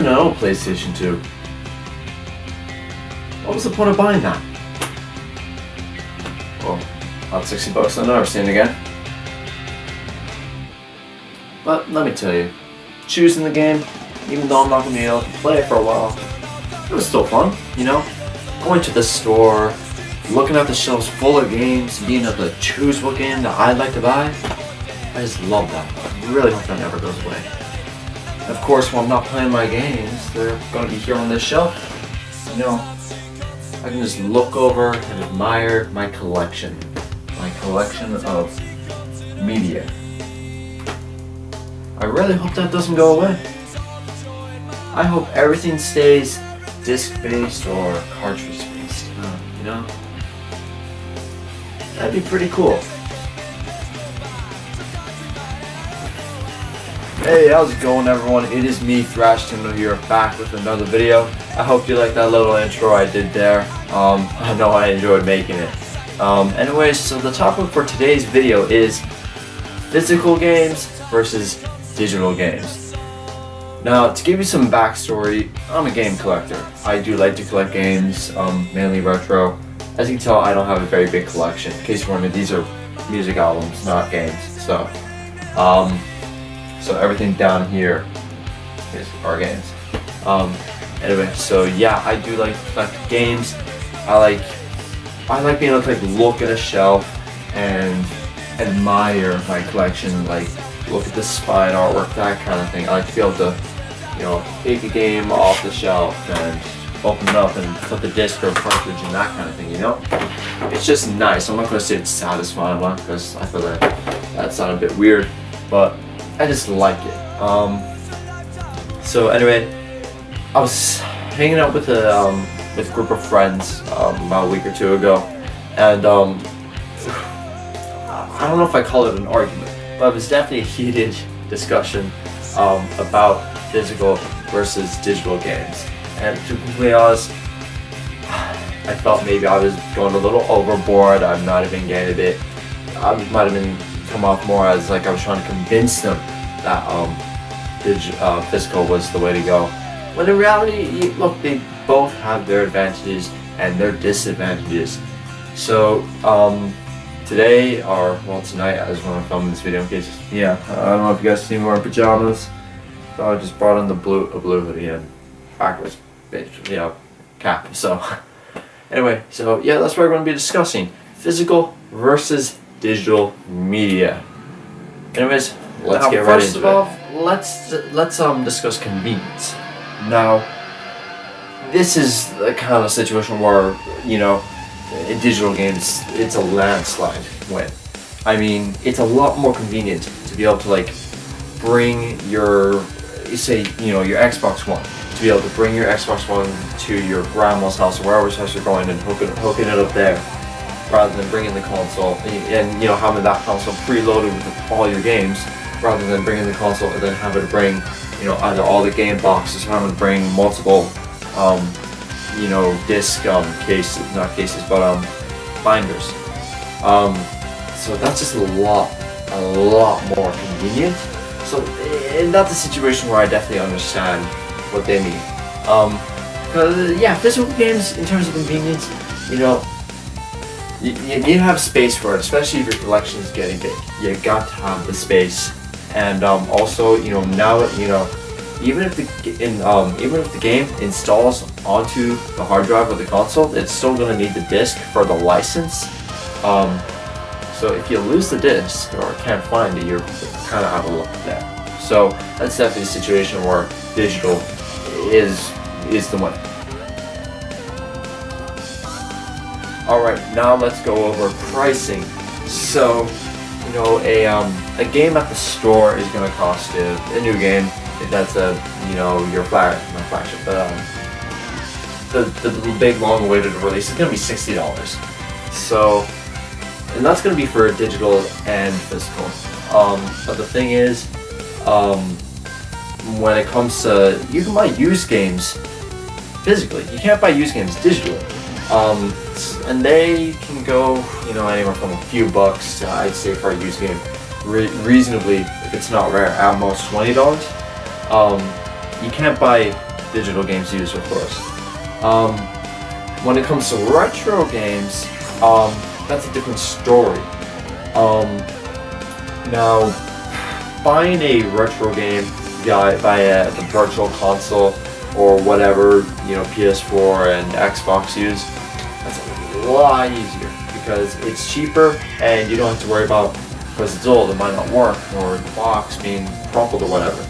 even an old PlayStation 2. What was the point of buying that? Well, about $60 I've never seen it again. But let me tell you, choosing the game, even though I'm not going to be able to play it for a while, it was still fun, you know? Going to the store, looking at the shelves full of games, being able to choose what game that I'd like to buy. I just love that. I really hope that never goes away. And of course, when I'm not playing my games, they're going to be here on this shelf. You know, I can just look over and admire my collection of media. I really hope that doesn't go away. I hope everything stays disc-based or cartridge-based, you know? That'd be pretty cool. Hey, how's it going, everyone? It is me, ThrashTendo here, back with another video. I hope you like that little intro I did there. I know I enjoyed making it. Anyways, so the topic for today's video is physical games versus digital games. Now, to give you some backstory, I'm a game collector. I do like to collect games, mainly retro. As you can tell, I don't have a very big collection. In case you're wondering, these are music albums, not games. So everything down here is our games. Anyway, so yeah, I do like to collect games. I like being able to look at a shelf and admire my collection, like look at the spine artwork, that kind of thing. I like to be able to, you know, take a game off the shelf and open it up and put the disc or cartridge and that kind of thing, you know? It's just nice. I'm not going to say it's satisfying one because I feel like that sounded a bit weird, but I just like it. So anyway, I was hanging out with a group of friends about a week or two ago, and I don't know if I call it an argument, but it was definitely a heated discussion about physical versus digital games. And to be completely honest, I felt maybe I was going a little overboard. I might have been getting a bit, I might have been come off more as like I was trying to convince them that physical was the way to go. When in reality, look, they both have their advantages and their disadvantages. So today, or well tonight, as when I'm filming this video, in case, yeah, I don't know if you guys see me wearing pajamas. So I just brought on a blue hoodie and backwards, basically, cap. So anyway, so yeah, that's what we're going to be discussing: physical versus digital media. Anyways, let's get right into it. First of all, let's discuss convenience. Now, this is the kind of situation where, you know, in digital games, it's a landslide win. I mean, it's a lot more convenient to be able to bring your, say, you know, your Xbox One, to be able to bring your Xbox One to your grandma's house or wherever's house you're going and hooking it up there, rather than bringing the console and you know, having that console preloaded with all your games, rather than bringing the console and then having to bring, you know, either all the game boxes, or having to bring multiple, you know, disc cases, not cases, but binders. So that's just a lot more convenient. So that's a situation where I definitely understand what they mean. Because yeah, physical games in terms of convenience, you know, you need to have space for it, especially if your collection is getting big. You got to have the space, and also, you know, now, you know, even if the game installs onto the hard drive of the console, it's still going to need the disc for the license. So if you lose the disc or can't find it, you're kind of out of luck there. So that's definitely a situation where digital is the one. Alright, now let's go over pricing. So, you know, a game at the store is going to cost you, a new game, if that's you know, your flagship, but the big long awaited release is going to be $60. So, and that's going to be for digital and physical. But the thing is, when it comes to, you can buy used games physically. You can't buy used games digitally. And they can go, you know, anywhere from a few bucks to, I'd say, for a used game, reasonably, if it's not rare, at most $20. You can't buy digital games used, of course. When it comes to retro games, that's a different story. Now, buying a retro game via the virtual console or whatever, PS4 and Xbox use, that's a lot easier because it's cheaper and you don't have to worry about, because it's old, it might not work, or the box being crumpled or whatever.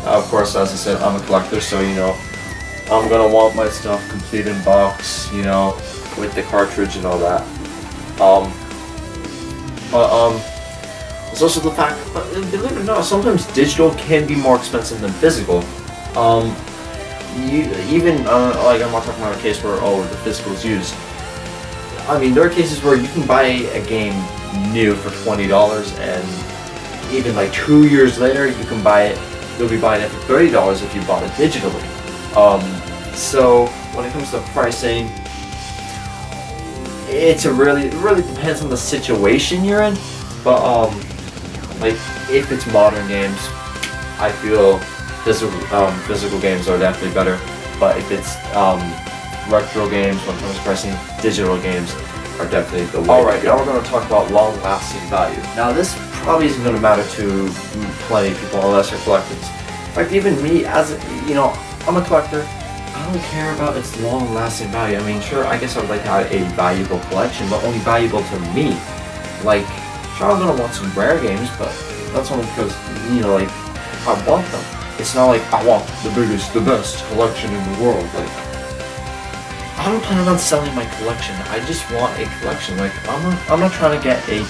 Of course, as I said, I'm a collector, so I'm gonna want my stuff complete in box, with the cartridge and all that. It's also the fact, believe it or not, sometimes digital can be more expensive than physical. I'm not talking about a case where the physical is used. I mean, there are cases where you can buy a game new for $20, and even like 2 years later, you can buy it. You'll be buying it for $30 if you bought it digitally. So when it comes to pricing, it really depends on the situation you're in. But like if it's modern games, I feel physical games are definitely better. But if it's retro games, when it comes to pricing, digital games are definitely the way. Alright, now we're going to talk about long-lasting value. Now this probably isn't going to matter to plenty of people unless you're collectors. In fact, even me, as I'm a collector, I don't care about its long-lasting value. I mean, sure, I guess I would like to have a valuable collection, but only valuable to me. Like, sure, I'm going to want some rare games, but that's only because, I want them. It's not like I want the biggest, the best collection in the world. Like, I don't plan on selling my collection. I just want a collection. Like, I'm not trying to get a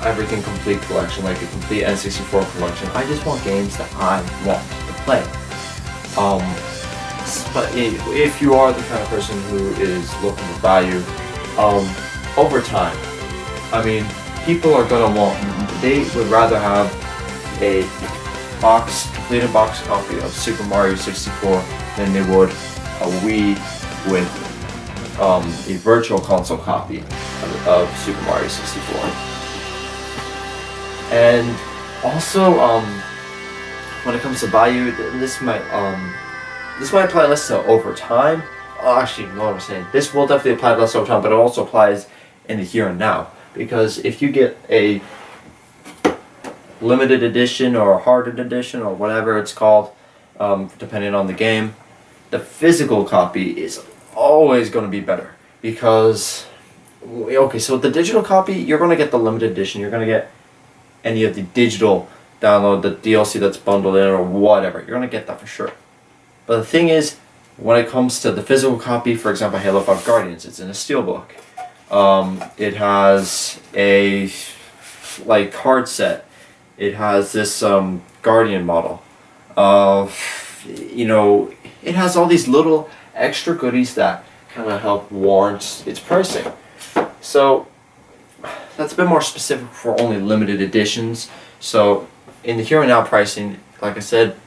everything complete collection, like a complete N64 collection. I just want games that I want to play. But if you are the kind of person who is looking for value, over time, I mean, people are gonna they would rather have a completed box copy of Super Mario 64 than they would a Wii with a virtual console copy of Super Mario 64. And also, when it comes to value, this might apply less to over time. Actually, you know what I'm saying. This will definitely apply less over time, but it also applies in the here and now. Because if you get a limited edition or a hardened edition or whatever it's called, depending on the game, the physical copy is always going to be better. Because, okay, so the digital copy, you're going to get the limited edition, you're going to get any of the digital download, the DLC that's bundled in or whatever, you're going to get that for sure. But the thing is, when it comes to the physical copy, for example, Halo 5 Guardians, it's in a steelbook. It has a card set. It has this Guardian model. It has all these little extra goodies that kind of help warrant its pricing. So that's a bit more specific for only limited editions. So in the here and now pricing, like I said,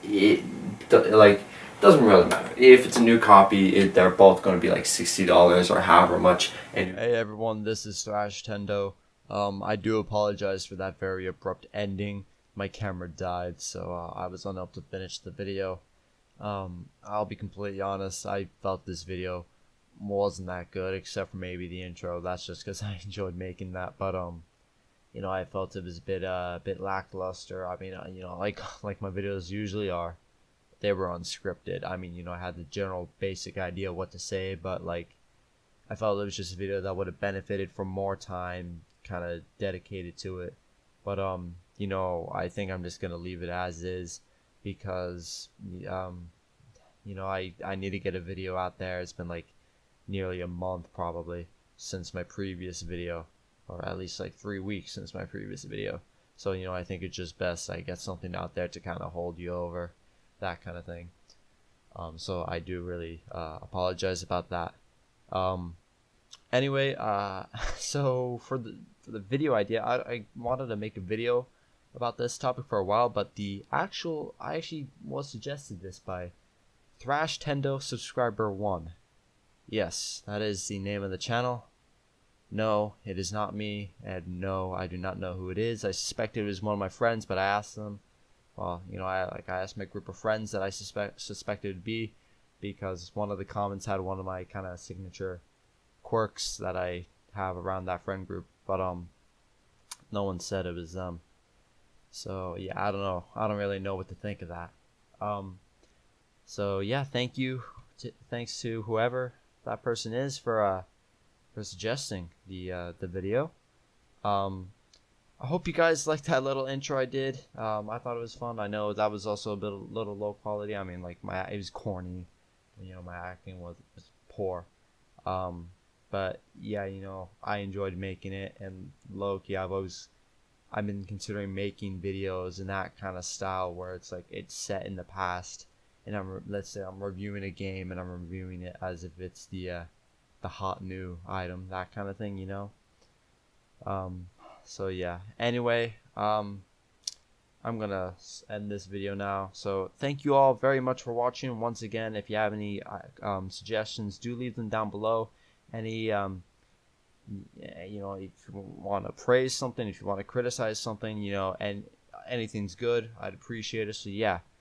it doesn't really matter. If it's a new copy, they're both going to be like $60 or however much. Hey everyone, this is ThrashTendo. I do apologize for that very abrupt ending. My camera died, so I was unable to finish the video. I'll be completely honest, I felt this video wasn't that good, except for maybe the intro. That's just because I enjoyed making that, but I felt it was a bit lackluster. I mean, like my videos usually are. They were unscripted. I mean, I had the general basic idea of what to say, but I felt it was just a video that would have benefited from more time kind of dedicated to it. But I think I'm just gonna leave it as is because I need to get a video out there. It's been nearly a month probably since my previous video, or at least 3 weeks since my previous video. So I think it's just best I get something out there to kind of hold you over, that kind of thing. So I do really apologize about that. Anyway, so for the video idea, I wanted to make a video about this topic for a while, but I actually was suggested this by ThrashTendo subscriber 1. Yes, that is the name of the channel. No, it is not me, and no, I do not know who it is. I suspect it was one of my friends, but I asked them. well, you know, I asked my group of friends that I suspected it would be, because one of the comments had one of my kind of signature quirks that I have around that friend group, but no one said it was them. So yeah, I don't know. I don't really know what to think of that. So yeah, thanks to whoever that person is for suggesting the video. I hope you guys liked that little intro I did. I thought it was fun. I know that was also a little low quality. I mean, like it was corny. You know, my acting was poor. But yeah, you know, I enjoyed making it, and low-key, I've been considering making videos in that kind of style where it's like it's set in the past, and let's say I'm reviewing a game and I'm reviewing it as if it's the hot new item, that kind of thing, you know. So yeah. Anyway, I'm gonna end this video now. So thank you all very much for watching. Once again, if you have any suggestions, do leave them down below. Any you know, if you want to praise something, if you want to criticize something, you know, and anything's good, I'd appreciate it. So yeah,